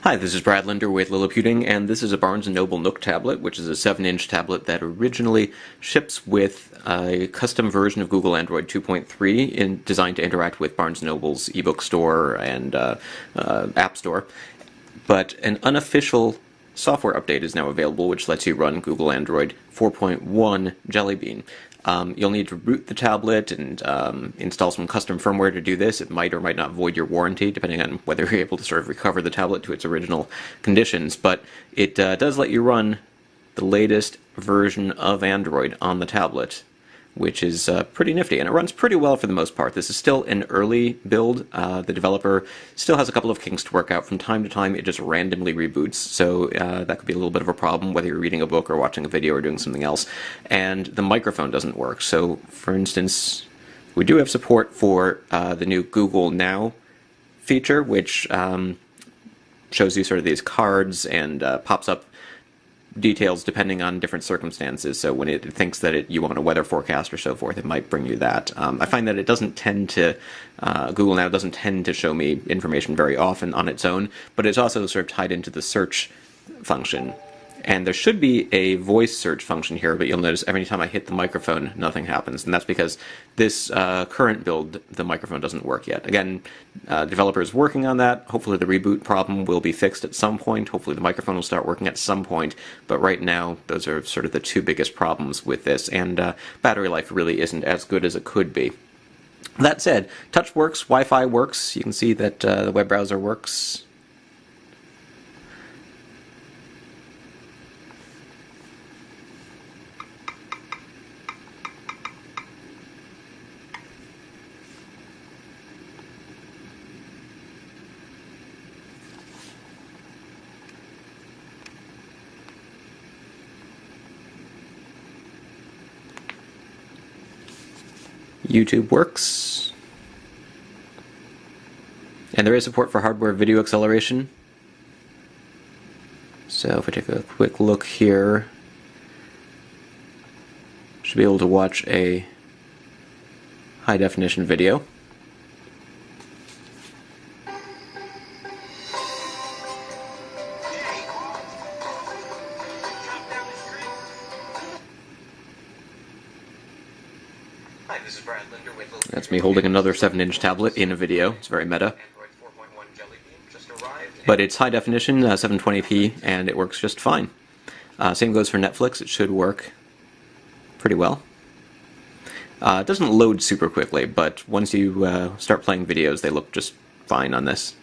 Hi, this is Brad Linder with Liliputing, and this is a Barnes & Noble NOOK tablet, which is a 7-inch tablet that originally ships with a custom version of Google Android 2.3 designed to interact with Barnes & Noble's ebook store and app store. But an unofficial software update is now available, which lets you run Google Android 4.1 Jelly Bean. You'll need to root the tablet and install some custom firmware to do this. It might or might not void your warranty, depending on whether you're able to sort of recover the tablet to its original conditions. But it does let you run the latest version of Android on the tablet, which is pretty nifty, and it runs pretty well for the most part. This is still an early build. The developer still has a couple of kinks to work out. From time to time, it just randomly reboots, so that could be a little bit of a problem, whether you're reading a book or watching a video or doing something else. And the microphone doesn't work. So, for instance, we do have support for the new Google Now feature, which shows you sort of these cards and pops up details depending on different circumstances. So when it thinks that you want a weather forecast or so forth, it might bring you that. I find that it doesn't tend to, Google Now doesn't tend to show me information very often on its own, but it's also sort of tied into the search function. And there should be a voice search function here, but you'll notice every time I hit the microphone, nothing happens. And that's because this current build, the microphone doesn't work yet. Again, developer is working on that. Hopefully the reboot problem will be fixed at some point. Hopefully the microphone will start working at some point. But right now, those are sort of the two biggest problems with this. And battery life really isn't as good as it could be. That said, touch works, Wi-Fi works. You can see that the web browser works. YouTube works, and there is support for hardware video acceleration. So if we take a quick look here, should be able to watch a high definition video. Hi, this is Brad Linder with That's me holding another 7-inch tablet in a video. It's very meta. But it's high definition, 720p, and it works just fine. Same goes for Netflix. It should work pretty well. It doesn't load super quickly, but once you start playing videos, they look just fine on this.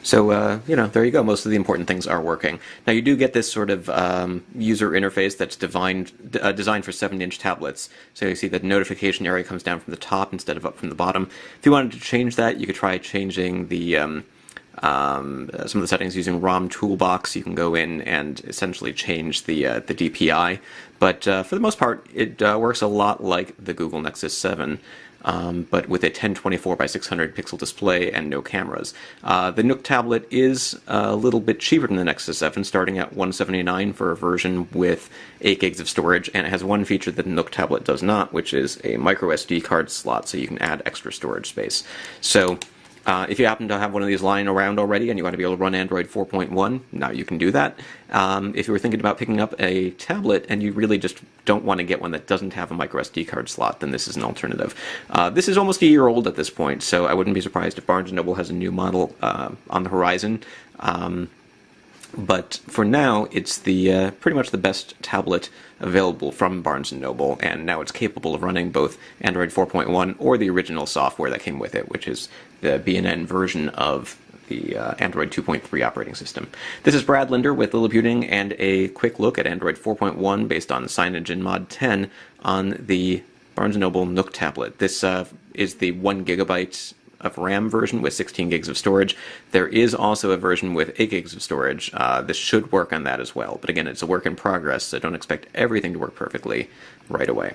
So, there you go. Most of the important things are working. Now, you do get this sort of user interface that's designed for 7-inch tablets. So you see that the notification area comes down from the top instead of up from the bottom. If you wanted to change that, you could try changing the some of the settings using ROM Toolbox. You can go in and essentially change the DPI. But for the most part, it works a lot like the Google Nexus 7. But with a 1024 by 600 pixel display and no cameras. The NOOK tablet is a little bit cheaper than the Nexus 7, starting at $179 for a version with 8 gigs of storage, and it has one feature that the NOOK tablet does not, which is a micro SD card slot, so you can add extra storage space. So if you happen to have one of these lying around already and you want to be able to run Android 4.1, now you can do that. If you were thinking about picking up a tablet and you really just don't want to get one that doesn't have a micro SD card slot, then this is an alternative. This is almost a year old at this point, so I wouldn't be surprised if Barnes & Noble has a new model on the horizon. But for now, it's the pretty much the best tablet available from Barnes & Noble, and now it's capable of running both Android 4.1 or the original software that came with it, which is the B&N version of the Android 2.3 operating system. This is Brad Linder with Liliputing, and a quick look at Android 4.1 based on CyanogenMod 10 on the Barnes & Noble NOOK tablet. This is the 1 gigabyte of RAM version with 16 gigs of storage. There is also a version with 8 gigs of storage. This should work on that as well. But again, it's a work in progress, so don't expect everything to work perfectly right away.